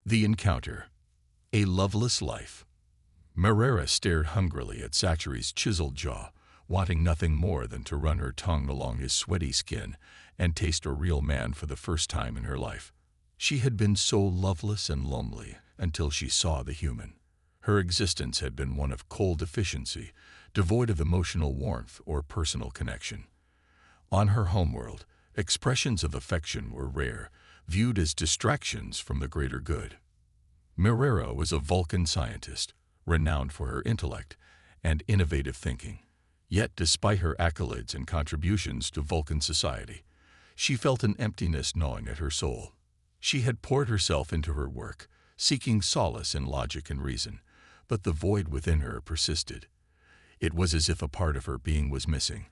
The Encounter. A Loveless Life. Marrera stared hungrily at Zachary's chiseled jaw, wanting nothing more than to run her tongue along his sweaty skin and taste a real man for the first time in her life. She had been so loveless and lonely until she saw the human. Her existence had been one of cold efficiency, devoid of emotional warmth or personal connection. On her homeworld, expressions of affection were rare, viewed as distractions from the greater good. Marrera was a Vulcan scientist, renowned for her intellect and innovative thinking. Yet, despite her accolades and contributions to Vulcan society, she felt an emptiness gnawing at her soul. She had poured herself into her work, seeking solace in logic and reason, but the void within her persisted. It was as if a part of her being was missing,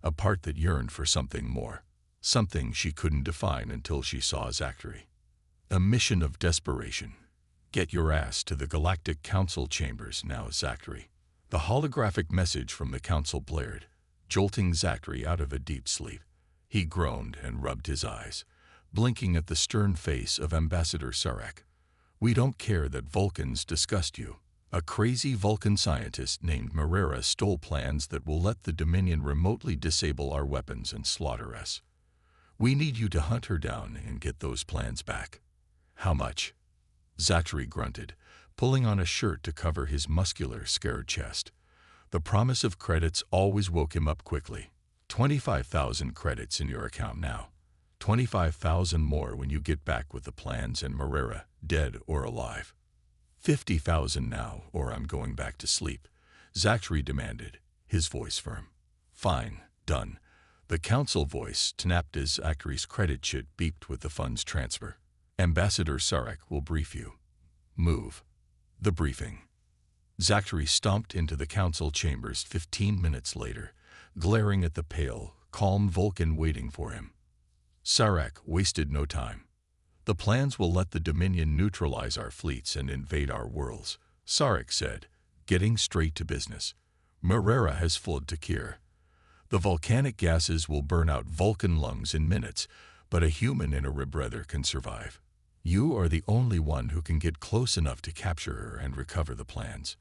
a part that yearned for something more, something she couldn't define until she saw Zachary. A mission of desperation. Get your ass to the Galactic Council chambers now, Zachary. The holographic message from the council blared, jolting Zachary out of a deep sleep. He groaned and rubbed his eyes, blinking at the stern face of Ambassador Sarek. We don't care that Vulcans disgust you. A crazy Vulcan scientist named Marrera stole plans that will let the Dominion remotely disable our weapons and slaughter us. We need you to hunt her down and get those plans back. How much? Zachary grunted, pulling on a shirt to cover his muscular, scared chest. The promise of credits always woke him up quickly. 25,000 credits in your account now. 25,000 more when you get back with the plans and Marrera, dead or alive. 50,000 now, or I'm going back to sleep, Zachary demanded, his voice firm. Fine, done. The council voice snapped as Zachary's credit sheet beeped with the funds transfer. Ambassador Sarek will brief you. Move. The briefing. Zachary stomped into the council chambers 15 minutes later, glaring at the pale, calm Vulcan waiting for him. Sarek wasted no time. The plans will let the Dominion neutralize our fleets and invade our worlds, Sarek said, getting straight to business. Marrera has fled to Kier. The volcanic gases will burn out Vulcan lungs in minutes, but a human in a rebreather can survive. You are the only one who can get close enough to capture her and recover the plans.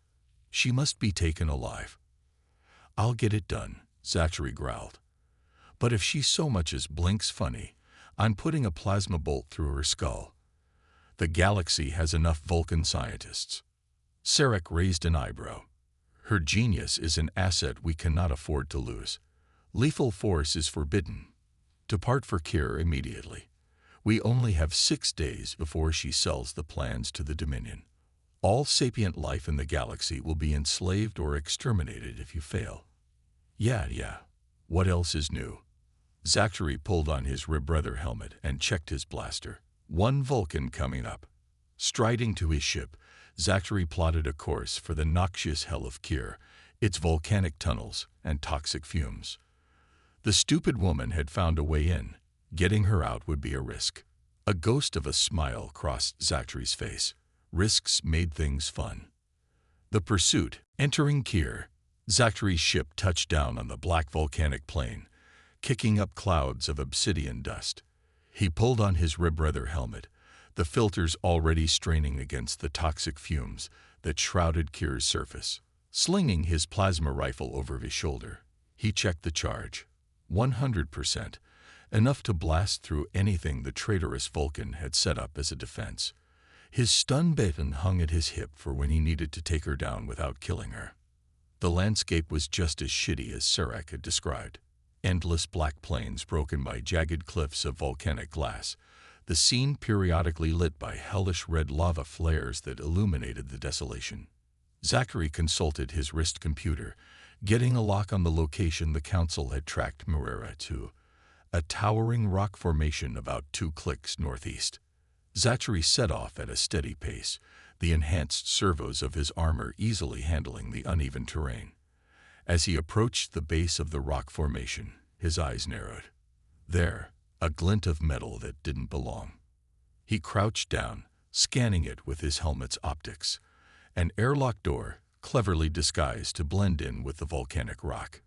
She must be taken alive. I'll get it done, Zachary growled. But if she so much as blinks funny, I'm putting a plasma bolt through her skull. The galaxy has enough Vulcan scientists. Sarek raised an eyebrow. Her genius is an asset we cannot afford to lose. Lethal force is forbidden. Depart for Kier immediately. We only have 6 days before she sells the plans to the Dominion. All sapient life in the galaxy will be enslaved or exterminated if you fail. Yeah. What else is new? Zachary pulled on his rebreather helmet and checked his blaster. One Vulcan coming up. Striding to his ship, Zachary plotted a course for the noxious hell of Kier, its volcanic tunnels and toxic fumes. The stupid woman had found a way in. Getting her out would be a risk. A ghost of a smile crossed Zachary's face. Risks made things fun. The pursuit. Entering Kier, Zachary's ship touched down on the black volcanic plain, kicking up clouds of obsidian dust. He pulled on his rebreather helmet, the filters already straining against the toxic fumes that shrouded Kier's surface. Slinging his plasma rifle over his shoulder, he checked the charge. 100%, enough to blast through anything the traitorous Vulcan had set up as a defense. His stun baton hung at his hip for when he needed to take her down without killing her. The landscape was just as shitty as Sarek had described. Endless black plains broken by jagged cliffs of volcanic glass, the scene periodically lit by hellish red lava flares that illuminated the desolation. Zachary consulted his wrist computer, getting a lock on the location the council had tracked Marrera to, a towering rock formation about 2 clicks northeast. Zachary set off at a steady pace, the enhanced servos of his armor easily handling the uneven terrain. As he approached the base of the rock formation, his eyes narrowed. There, a glint of metal that didn't belong. He crouched down, scanning it with his helmet's optics. An airlock door, cleverly disguised to blend in with the volcanic rock.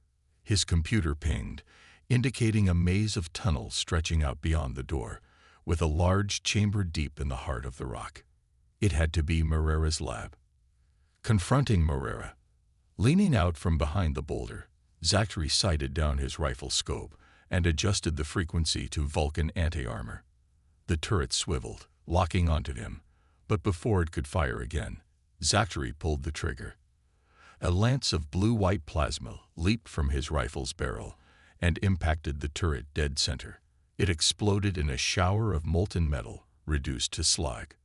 His computer pinged, indicating a maze of tunnels stretching out beyond the door, with a large chamber deep in the heart of the rock. It had to be Marrera's lab. Confronting Marrera, leaning out from behind the boulder, Zachary sighted down his rifle scope and adjusted the frequency to Vulcan anti-armor. The turret swiveled, locking onto him, but before it could fire again, Zachary pulled the trigger. A lance of blue-white plasma leaped from his rifle's barrel and impacted the turret dead center. It exploded in a shower of molten metal, reduced to slag.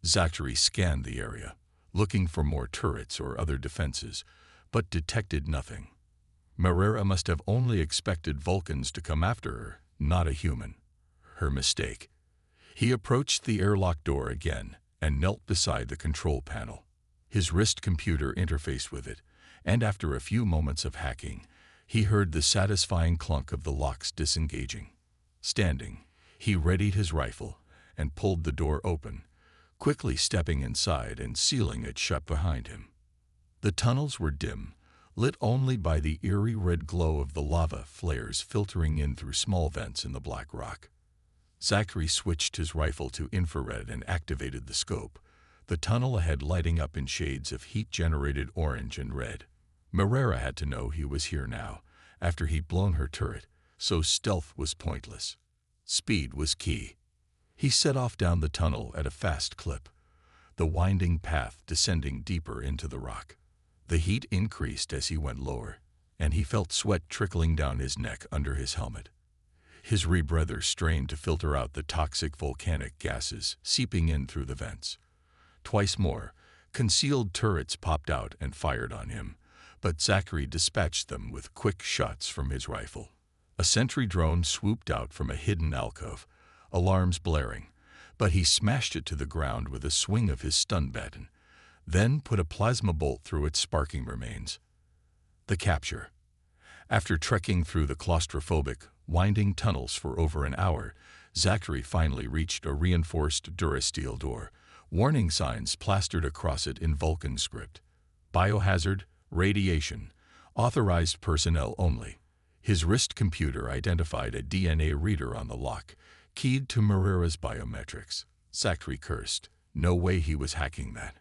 Zachary scanned the area, looking for more turrets or other defenses, but detected nothing. Marrera must have only expected Vulcans to come after her, not a human. Her mistake. He approached the airlock door again and knelt beside the control panel. His wrist computer interfaced with it, and after a few moments of hacking, he heard the satisfying clunk of the locks disengaging. Standing, he readied his rifle and pulled the door open, quickly stepping inside and sealing it shut behind him. The tunnels were dim, lit only by the eerie red glow of the lava flares filtering in through small vents in the black rock. Zachary switched his rifle to infrared and activated the scope, the tunnel ahead lighting up in shades of heat-generated orange and red. Marrera had to know he was here now, after he'd blown her turret, so stealth was pointless. Speed was key. He set off down the tunnel at a fast clip, the winding path descending deeper into the rock. The heat increased as he went lower, and he felt sweat trickling down his neck under his helmet. His rebreather strained to filter out the toxic volcanic gases seeping in through the vents. Twice more, concealed turrets popped out and fired on him, but Zachary dispatched them with quick shots from his rifle. A sentry drone swooped out from a hidden alcove, alarms blaring, but he smashed it to the ground with a swing of his stun baton, then put a plasma bolt through its sparking remains. The capture. After trekking through the claustrophobic, winding tunnels for over an hour, Zachary finally reached a reinforced durasteel door, warning signs plastered across it in Vulcan script. Biohazard, radiation, authorized personnel only. His wrist computer identified a DNA reader on the lock, keyed to Marrera's biometrics. Zachary cursed. No way he was hacking that.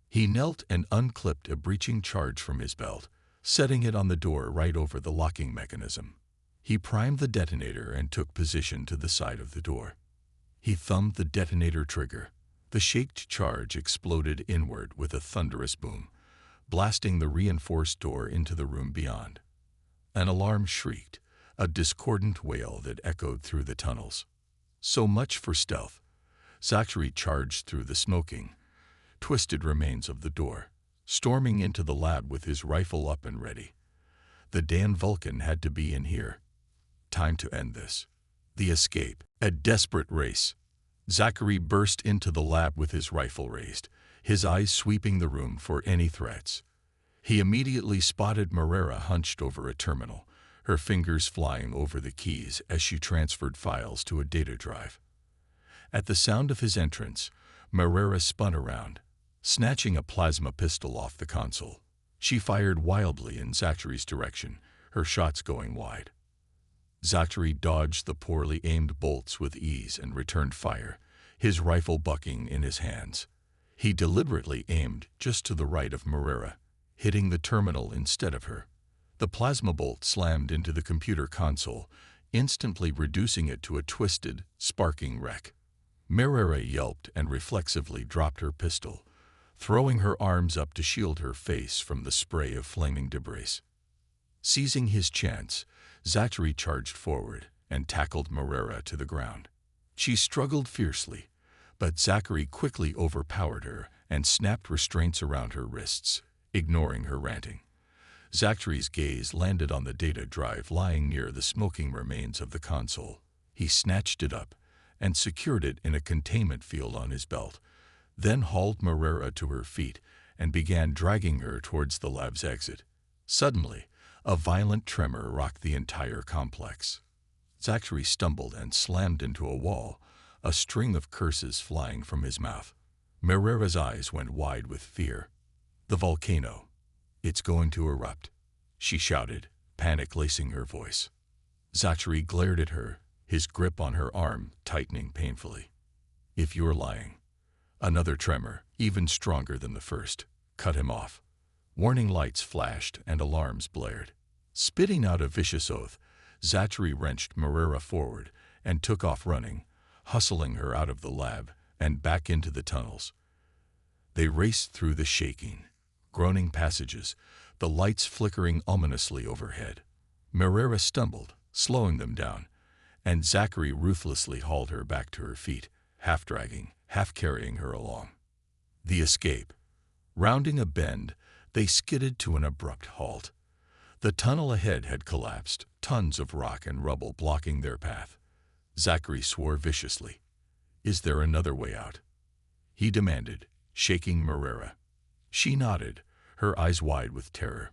He knelt and unclipped a breaching charge from his belt, setting it on the door right over the locking mechanism. He primed the detonator and took position to the side of the door. He thumbed the detonator trigger. The shaped charge exploded inward with a thunderous boom, blasting the reinforced door into the room beyond. An alarm shrieked, a discordant wail that echoed through the tunnels. So much for stealth. Zachary charged through the smoking, twisted remains of the door, storming into the lab with his rifle up and ready. The Dan Vulcan had to be in here. Time to end this. The escape. A desperate race. Zachary burst into the lab with his rifle raised, his eyes sweeping the room for any threats. He immediately spotted Marrera hunched over a terminal, her fingers flying over the keys as she transferred files to a data drive. At the sound of his entrance, Marrera spun around, snatching a plasma pistol off the console. She fired wildly in Zachary's direction, her shots going wide. Zachary dodged the poorly aimed bolts with ease and returned fire, his rifle bucking in his hands. He deliberately aimed just to the right of Marrera, hitting the terminal instead of her. The plasma bolt slammed into the computer console, instantly reducing it to a twisted, sparking wreck. Marrera yelped and reflexively dropped her pistol, throwing her arms up to shield her face from the spray of flaming debris. Seizing his chance, Zachary charged forward and tackled Marrera to the ground. She struggled fiercely, but Zachary quickly overpowered her and snapped restraints around her wrists, ignoring her ranting. Zachary's gaze landed on the data drive lying near the smoking remains of the console. He snatched it up and secured it in a containment field on his belt, then hauled Marrera to her feet and began dragging her towards the lab's exit. Suddenly, a violent tremor rocked the entire complex. Zachary stumbled and slammed into a wall, a string of curses flying from his mouth. Marrera's eyes went wide with fear. The volcano. It's going to erupt, she shouted, panic lacing her voice. Zachary glared at her, his grip on her arm tightening painfully. If you're lying, Another tremor, even stronger than the first, cut him off. Warning lights flashed and alarms blared. Spitting out a vicious oath, Zachary wrenched Moreira forward and took off running, hustling her out of the lab and back into the tunnels. They raced through the shaking, groaning passages, the lights flickering ominously overhead. Moreira stumbled, slowing them down, and Zachary ruthlessly hauled her back to her feet, half dragging, half carrying her along. The escape. Rounding a bend, they skidded to an abrupt halt. The tunnel ahead had collapsed, tons of rock and rubble blocking their path. Zachary swore viciously. "Is there another way out?" he demanded, shaking Moreira. She nodded, her eyes wide with terror.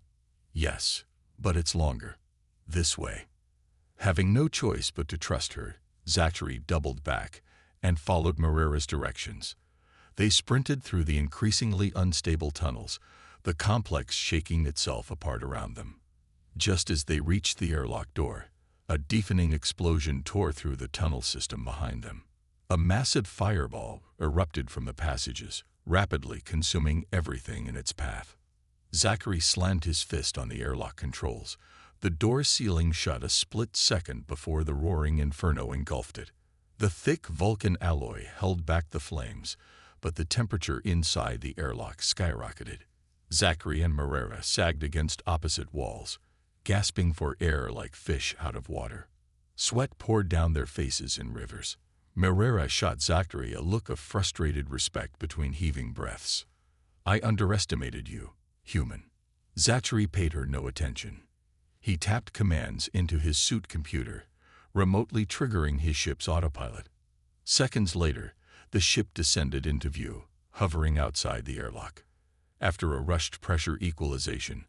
"Yes, but it's longer. This way." Having no choice but to trust her, Zachary doubled back and followed Moreira's directions. They sprinted through the increasingly unstable tunnels, the complex shaking itself apart around them. Just as they reached the airlock door, a deafening explosion tore through the tunnel system behind them. A massive fireball erupted from the passages, rapidly consuming everything in its path. Zachary slammed his fist on the airlock controls, the door sealing shut a split second before the roaring inferno engulfed it. The thick Vulcan alloy held back the flames, but the temperature inside the airlock skyrocketed. Zachary and Moreira sagged against opposite walls, gasping for air like fish out of water. Sweat poured down their faces in rivers. Moreira shot Zachary a look of frustrated respect between heaving breaths. "I underestimated you, human." Zachary paid her no attention. He tapped commands into his suit computer, remotely triggering his ship's autopilot. Seconds later, the ship descended into view, hovering outside the airlock. After a rushed pressure equalization,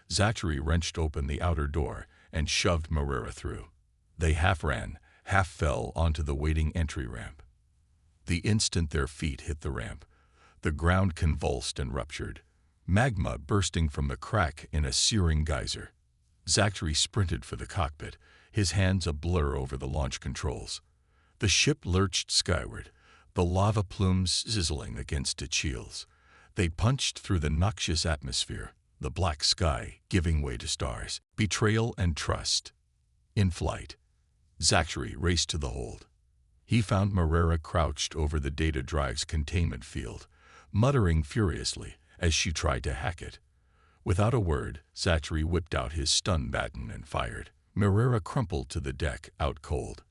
Zachary wrenched open the outer door and shoved Moreira through. They half ran, half fell onto the waiting entry ramp. The instant their feet hit the ramp, the ground convulsed and ruptured, magma bursting from the crack in a searing geyser. Zachary sprinted for the cockpit, his hands a blur over the launch controls. The ship lurched skyward, the lava plumes sizzling against its shields. They punched through the noxious atmosphere, the black sky giving way to stars, betrayal and trust. In flight, Zachary raced to the hold. He found Moreira crouched over the data drive's containment field, muttering furiously as she tried to hack it. Without a word, Zachary whipped out his stun baton and fired. Moreira crumpled to the deck, out cold.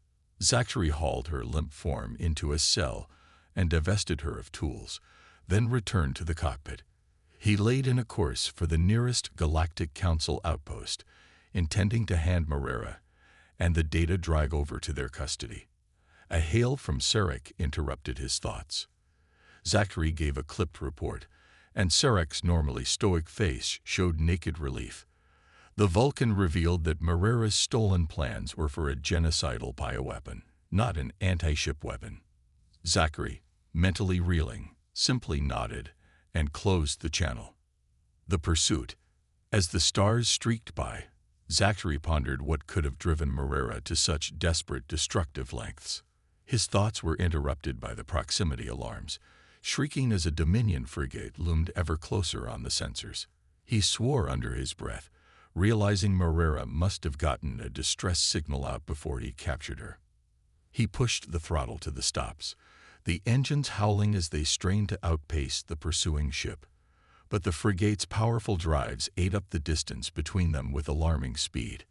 Zachary hauled her limp form into a cell and divested her of tools, then returned to the cockpit. He laid in a course for the nearest Galactic Council outpost, intending to hand Moreira and the data drive over to their custody. A hail from Sarek interrupted his thoughts. Zachary gave a clipped report, and Sarek's normally stoic face showed naked relief. The Vulcan revealed that Moreira's stolen plans were for a genocidal bioweapon, not an anti-ship weapon. Zachary, mentally reeling, simply nodded and closed the channel. The pursuit. As the stars streaked by, Zachary pondered what could have driven Moreira to such desperate, destructive lengths. His thoughts were interrupted by the proximity alarms, shrieking as a Dominion frigate loomed ever closer on the sensors. He swore under his breath, realizing Moreira must have gotten a distress signal out before he captured her. He pushed the throttle to the stops, the engines howling as they strained to outpace the pursuing ship. But the frigate's powerful drives ate up the distance between them with alarming speed.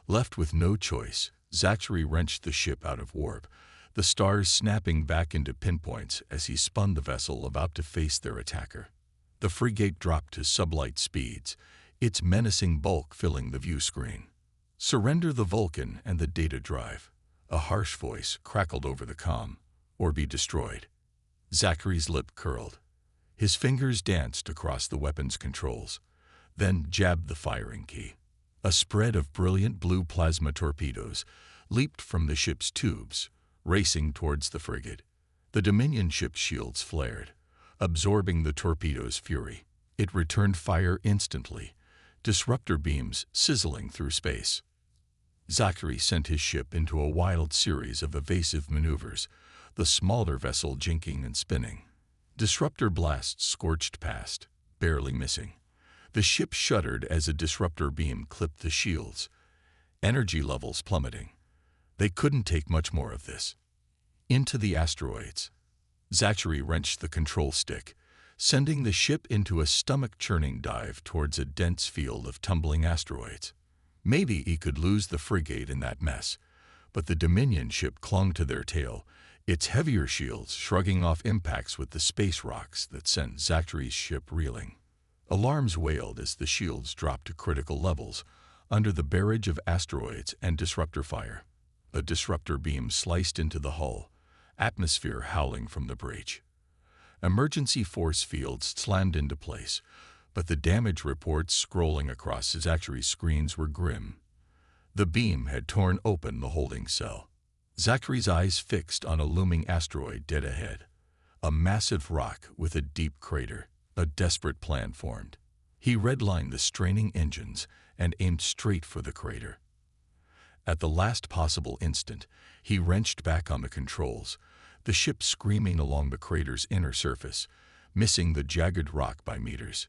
Left with no choice, Zachary wrenched the ship out of warp, the stars snapping back into pinpoints as he spun the vessel about to face their attacker. The frigate dropped to sublight speeds, its menacing bulk filling the view screen. "Surrender the Vulcan and the data drive," a harsh voice crackled over the comm, "or be destroyed." Zachary's lip curled. His fingers danced across the weapon's controls, then jabbed the firing key. A spread of brilliant blue plasma torpedoes leaped from the ship's tubes, racing towards the frigate. The Dominion ship's shields flared, absorbing the torpedo's fury. It returned fire instantly, disruptor beams sizzling through space. Zachary sent his ship into a wild series of evasive maneuvers, the smaller vessel jinking and spinning. Disruptor blasts scorched past, barely missing. The ship shuddered as a disruptor beam clipped the shields, energy levels plummeting. They couldn't take much more of this. Into the asteroids. Zachary wrenched the control stick, sending the ship into a stomach-churning dive towards a dense field of tumbling asteroids. Maybe he could lose the frigate in that mess, but the Dominion ship clung to their tail, its heavier shields shrugging off impacts with the space rocks that sent Zachary's ship reeling. Alarms wailed as the shields dropped to critical levels under the barrage of asteroids and disruptor fire. A disruptor beam sliced into the hull, atmosphere howling from the breach. Emergency force fields slammed into place, but the damage reports scrolling across Zachary's screens were grim. The beam had torn open the holding cell. Zachary's eyes fixed on a looming asteroid dead ahead. A massive rock with a deep crater. A desperate plan formed. He redlined the straining engines and aimed straight for the crater. At the last possible instant, he wrenched back on the controls, the ship screaming along the crater's inner surface, missing the jagged rock by meters.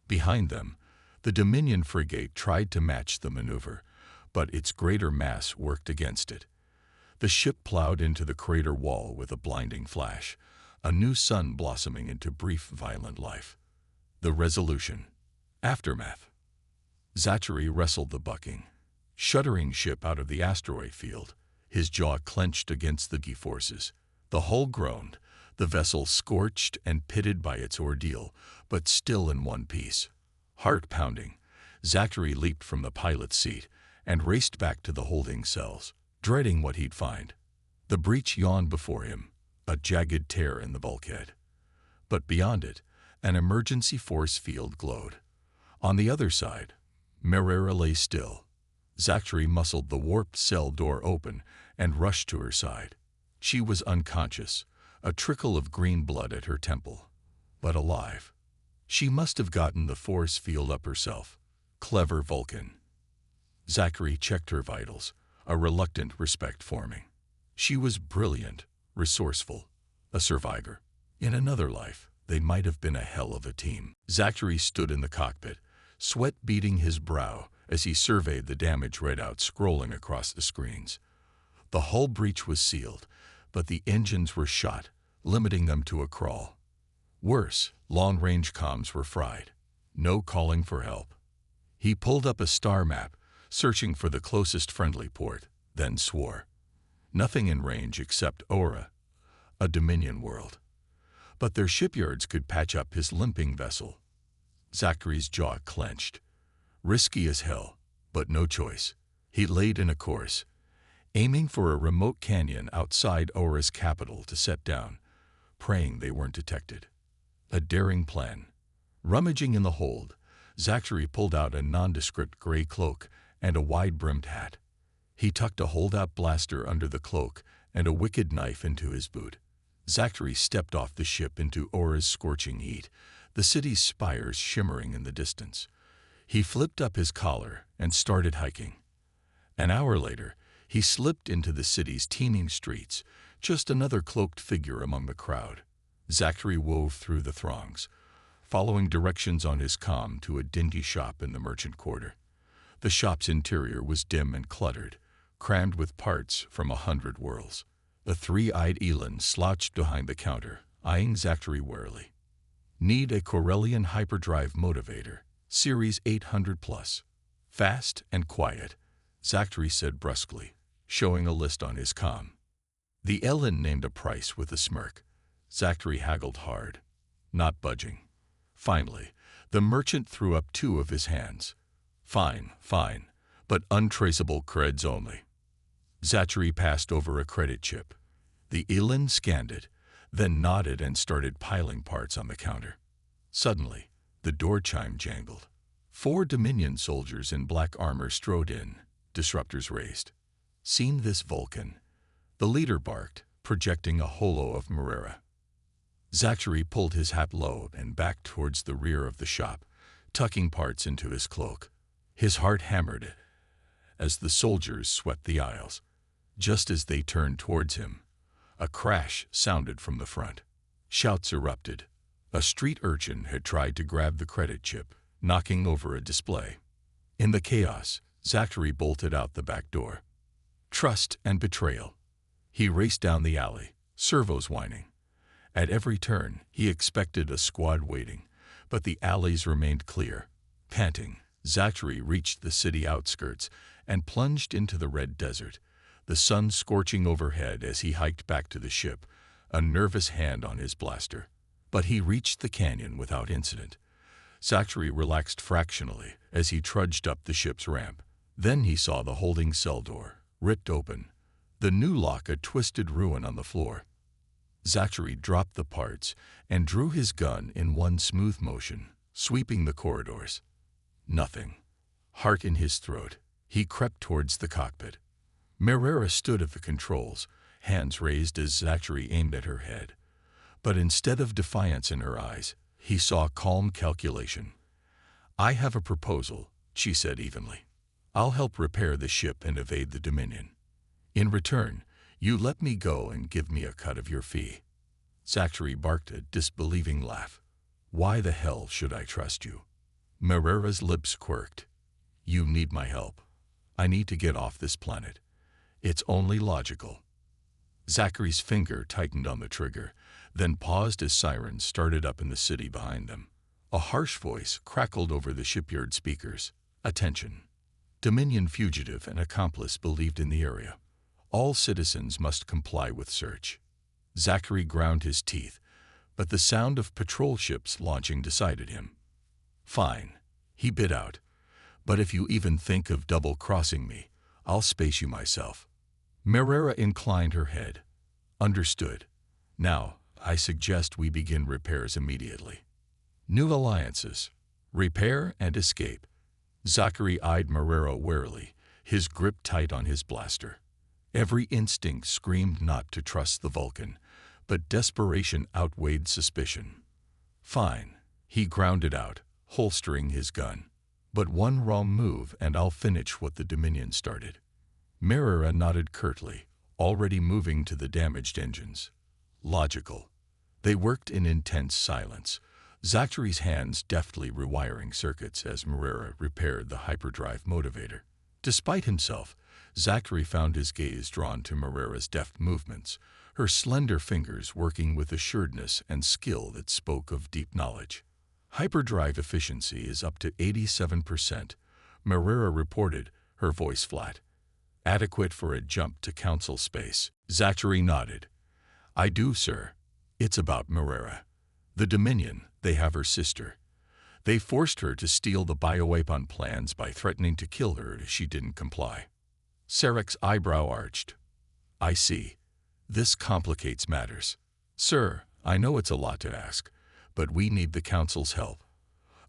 Behind them, the Dominion frigate tried to match the maneuver, but its greater mass worked against it. The ship plowed into the crater wall with a blinding flash, a new sun blossoming into brief, violent life. The resolution. Aftermath. Zachary wrestled the bucking, shuddering ship out of the asteroid field, his jaw clenched against the G-forces. The hull groaned, the vessel scorched and pitted by its ordeal, but still in one piece. Heart pounding, Zachary leaped from the pilot's seat and raced back to the holding cells, dreading what he'd find. The breach yawned before him, a jagged tear in the bulkhead. But beyond it, an emergency force field glowed. On the other side, Marrera lay still. Zachary muscled the warped cell door open and rushed to her side. She was unconscious, a trickle of green blood at her temple, but alive. She must have gotten the force field up herself. Clever Vulcan. Zachary checked her vitals, a reluctant respect forming. She was brilliant, resourceful, a survivor. In another life, they might have been a hell of a team. Zachary stood in the cockpit, sweat beading his brow as he surveyed the damage readouts scrolling across the screens. The hull breach was sealed, but the engines were shot, limiting them to a crawl. Worse, long-range comms were fried. No calling for help. He pulled up a star map, searching for the closest friendly port, then swore. Nothing in range except Aura, a Dominion world. But their shipyards could patch up his limping vessel. Zachary's jaw clenched. Risky as hell, but no choice. He laid in a course, aiming for a remote canyon outside Aura's capital to set down, praying they weren't detected. A daring plan. Rummaging in the hold, Zachary pulled out a nondescript gray cloak and a wide-brimmed hat. He tucked a holdout blaster under the cloak and a wicked knife into his boot. Zachary stepped off the ship into Aura's scorching heat, the city's spires shimmering in the distance. He flipped up his collar and started hiking. An hour later, he slipped into the city's teeming streets, just another cloaked figure among the crowd. Zachary wove through the throngs, following directions on his comm to a dingy shop in the merchant quarter. The shop's interior was dim and cluttered, crammed with parts from 100 worlds. The three-eyed Elin slouched behind the counter, eyeing Zachary warily. Need a Corellian hyperdrive motivator, Series 800+. Fast and quiet, Zachary said brusquely, showing a list on his comm. The Elin named a price with a smirk. Zachary haggled hard, not budging. Finally, the merchant threw up two of his hands. Fine, but untraceable creds only. Zachary passed over a credit chip. The Elin scanned it, then nodded and started piling parts on the counter. Suddenly, the door chime jangled. 4 Dominion soldiers in black armor strode in, disruptors raised. Seen this Vulcan? The leader barked, projecting a holo of Marrera. Zachary pulled his hat low and backed towards the rear of the shop, tucking parts into his cloak. His heart hammered as the soldiers swept the aisles. Just as they turned towards him, a crash sounded from the front. Shouts erupted, A street urchin had tried to grab the credit chip, knocking over a display. In the chaos, Zachary bolted out the back door. Trust and betrayal. He raced down the alley, servos whining. At every turn, he expected a squad waiting, but the alleys remained clear. Panting, Zachary reached the city outskirts and plunged into the red desert, the sun scorching overhead as he hiked back to the ship, a nervous hand on his blaster. But he reached the canyon without incident. Zachary relaxed fractionally as he trudged up the ship's ramp. Then he saw the holding cell door, ripped open, the new lock a twisted ruin on the floor. Zachary dropped the parts and drew his gun in one smooth motion, sweeping the corridors. Nothing. Heart in his throat, he crept towards the cockpit. Marrera stood at the controls, hands raised as Zachary aimed at her head. But instead of defiance in her eyes, he saw calm calculation. "I have a proposal," she said evenly. "I'll help repair the ship and evade the Dominion. In return, you let me go and give me a cut of your fee." Zachary barked a disbelieving laugh. "Why the hell should I trust you?" Marrera's lips quirked. "You need my help. I need to get off this planet. It's only logical." Zachary's finger tightened on the trigger, then paused as sirens started up in the city behind them. A harsh voice crackled over the shipyard speakers. "Attention. Dominion fugitive and accomplice believed in the area. All citizens must comply with search." Zachary ground his teeth, but the sound of patrol ships launching decided him. "Fine," he bit out. "But if you even think of double-crossing me, I'll space you myself." Marrera inclined her head. "Understood. Now, I suggest we begin repairs immediately." New alliances. Repair and escape. Zachary eyed Marrera warily, his grip tight on his blaster. Every instinct screamed not to trust the Vulcan, but desperation outweighed suspicion. "Fine," he grounded out, holstering his gun. "But one wrong move and I'll finish what the Dominion started." Marrera nodded curtly, already moving to the damaged engines. Logical. They worked in intense silence, Zachary's hands deftly rewiring circuits as Marrera repaired the hyperdrive motivator. Despite himself, Zachary found his gaze drawn to Marrera's deft movements, her slender fingers working with assuredness and skill that spoke of deep knowledge. "Hyperdrive efficiency is up to 87%, Marrera reported, her voice flat. "Adequate for a jump to council space." Zachary nodded. "I do, sir. It's about Marrera. The Dominion, they have her sister. They forced her to steal the bioweapon plans by threatening to kill her if she didn't comply." Sarek's eyebrow arched. "I see. This complicates matters. Sir, I know it's a lot to ask, but we need the Council's help.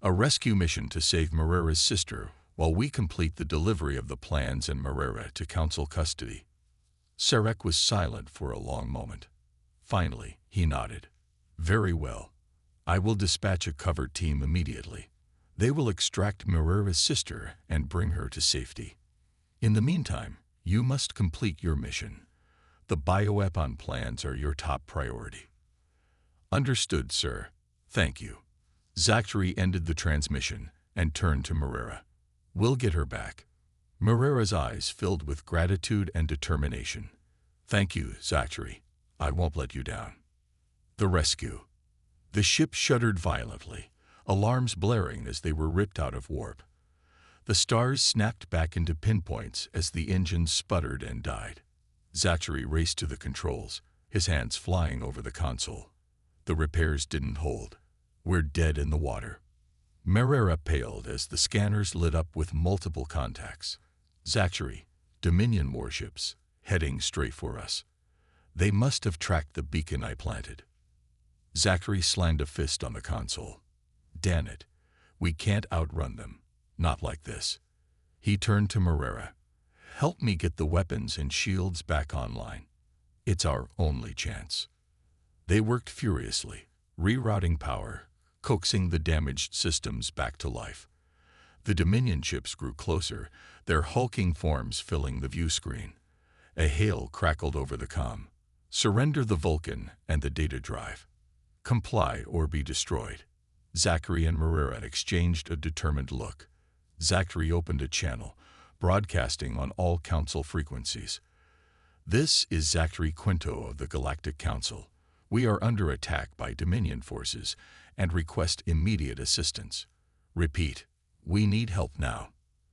A rescue mission to save Marrera's sister while we complete the delivery of the plans and Marrera to Council custody." Sarek was silent for a long moment. Finally, he nodded. "Very well. I will dispatch a cover team immediately. They will extract Marrera's sister and bring her to safety. In the meantime, you must complete your mission. The bioweapon plans are your top priority." "Understood, sir. Thank you." Zachary ended the transmission and turned to Marrera. "We'll get her back." Marrera's eyes filled with gratitude and determination. "Thank you, Zachary. I won't let you down." The rescue. The ship shuddered violently, alarms blaring as they were ripped out of warp. The stars snapped back into pinpoints as the engines sputtered and died. Zachary raced to the controls, his hands flying over the console. "The repairs didn't hold. We're dead in the water." Marrera paled as the scanners lit up with multiple contacts. "Zachary, Dominion warships, heading straight for us. They must have tracked the beacon I planted." Zachary slammed a fist on the console. "Damn it. We can't outrun them. Not like this." He turned to Marrera. "Help me get the weapons and shields back online. It's our only chance." They worked furiously, rerouting power, coaxing the damaged systems back to life. The Dominion ships grew closer, their hulking forms filling the view screen. A hail crackled over the comm. "Surrender the Vulcan and the data drive." Comply or be destroyed. Zachary and Marrera exchanged a determined look. Zachary opened a channel, broadcasting on all council frequencies. This is Zachary Quinto of the Galactic Council. We are under attack by Dominion forces and request immediate assistance. Repeat, we need help now.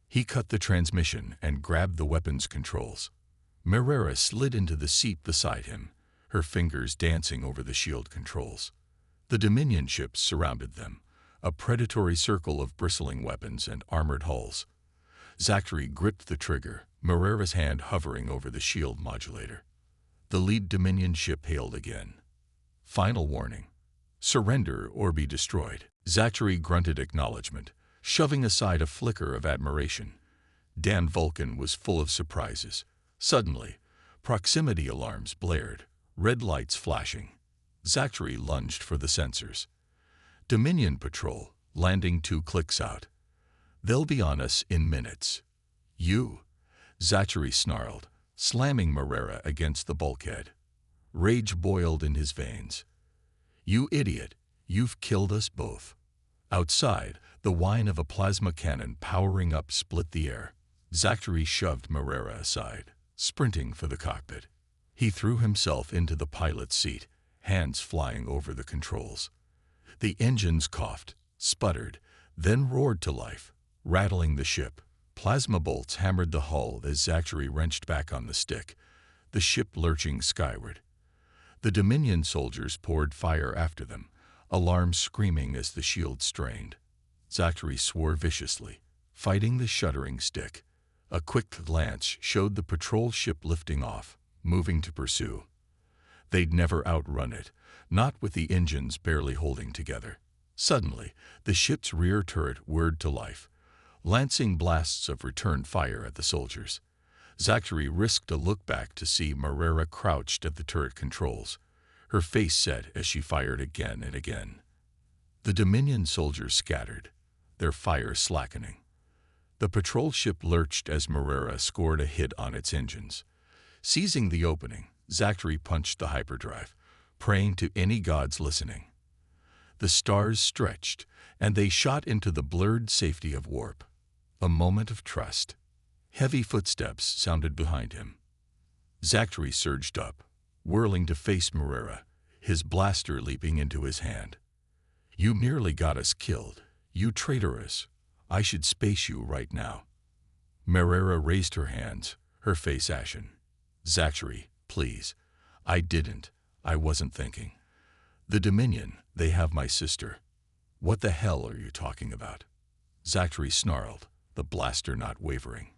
He cut the transmission and grabbed the weapons controls. Marrera slid into the seat beside him, her fingers dancing over the shield controls. The Dominion ships surrounded them, a predatory circle of bristling weapons and armored hulls. Zachary gripped the trigger, Marrera's hand hovering over the shield modulator. The lead Dominion ship hailed again. Final warning. Surrender or be destroyed. Zachary grunted acknowledgement, shoving aside a flicker of admiration. Dan Vulcan was full of surprises. Suddenly, proximity alarms blared, red lights flashing. Zachary lunged for the sensors. Dominion patrol, landing 2 clicks out. They'll be on us in minutes. You, Zachary snarled, slamming Marrera against the bulkhead. Rage boiled in his veins. You idiot, you've killed us both. Outside, the whine of a plasma cannon powering up split the air. Zachary shoved Marrera aside, sprinting for the cockpit. He threw himself into the pilot's seat, hands flying over the controls. The engines coughed, sputtered, then roared to life, rattling the ship. Plasma bolts hammered the hull as Zachary wrenched back on the stick, the ship lurching skyward. The Dominion soldiers poured fire after them, alarms screaming as the shield strained. Zachary swore viciously, fighting the shuddering stick. A quick glance showed the patrol ship lifting off, moving to pursue. They'd never outrun it, not with the engines barely holding together. Suddenly, the ship's rear turret whirred to life, lancing blasts of return fire at the soldiers. Zachary risked a look back to see Marrera crouched at the turret controls, her face set as she fired again and again. The Dominion soldiers scattered, their fire slackening. The patrol ship lurched as Marrera scored a hit on its engines. Seizing the opening, Zachary punched the hyperdrive, praying to any gods listening. The stars stretched, and they shot into the blurred safety of warp. A moment of trust. Heavy footsteps sounded behind him. Zachary surged up, whirling to face Marrera, his blaster leaping into his hand. You nearly got us killed, you traitorous. I should space you right now. Marrera raised her hands, her face ashen. Zachary, please. I didn't. I wasn't thinking. The Dominion, they have my sister. What the hell are you talking about? Zachary snarled, the blaster not wavering.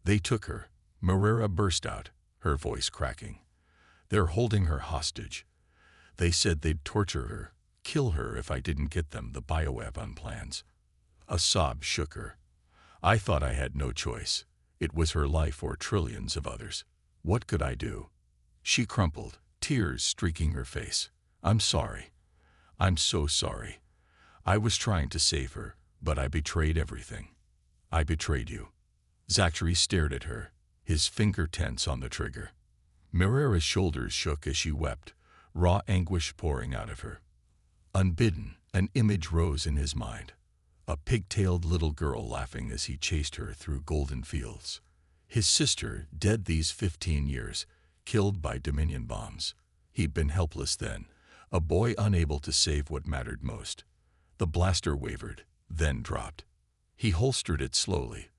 They took her. Marrera burst out, her voice cracking. They're holding her hostage. They said they'd torture her, kill her if I didn't get them the bioweapon plans. A sob shook her. I thought I had no choice. It was her life or trillions of others. What could I do? She crumpled, tears streaking her face. I'm sorry. I'm so sorry. I was trying to save her, but I betrayed everything. I betrayed you. Zachary stared at her, his finger tense on the trigger. Marrera's shoulders shook as she wept, raw anguish pouring out of her. Unbidden, an image rose in his mind. A pigtailed little girl laughing as he chased her through golden fields. His sister, dead these 15 years, killed by Dominion bombs. He'd been helpless then, a boy unable to save what mattered most. The blaster wavered, then dropped. He holstered it slowly,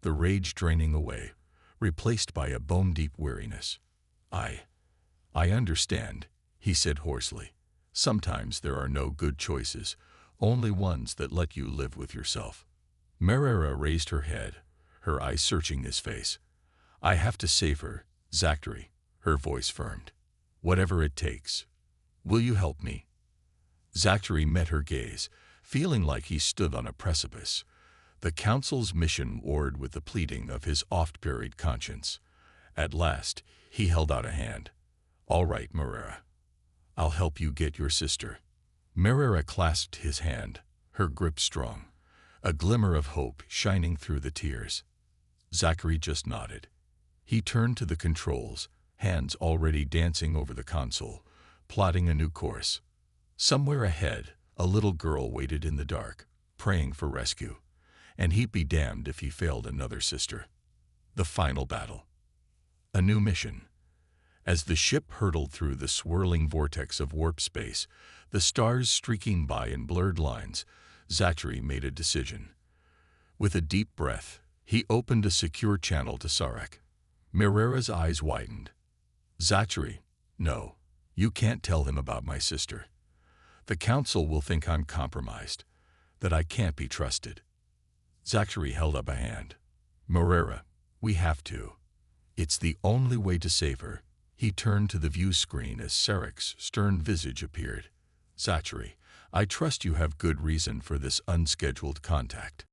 the rage draining away, replaced by a bone-deep weariness. I understand, he said hoarsely. Sometimes there are no good choices, only ones that let you live with yourself. Marrera raised her head, her eyes searching his face. I have to save her, Zachary, her voice firmed. Whatever it takes. Will you help me? Zachary met her gaze, feeling like he stood on a precipice. The council's mission warred with the pleading of his oft-buried conscience. At last, he held out a hand. All right, Marrera. I'll help you get your sister. Marrera clasped his hand, her grip strong, a glimmer of hope shining through the tears. Zachary just nodded. He turned to the controls, hands already dancing over the console, plotting a new course. Somewhere ahead, a little girl waited in the dark, praying for rescue, and he'd be damned if he failed another sister. The final battle. A new mission. As the ship hurtled through the swirling vortex of warp space, the stars streaking by in blurred lines, Zachary made a decision. With a deep breath, he opened a secure channel to Sarek. Mirera's eyes widened. Zachary, no, you can't tell him about my sister. The council will think I'm compromised, that I can't be trusted. Zachary held up a hand. Mirera, we have to. It's the only way to save her. He turned to the view screen as Sarek's stern visage appeared. Zachary, I trust you have good reason for this unscheduled contact.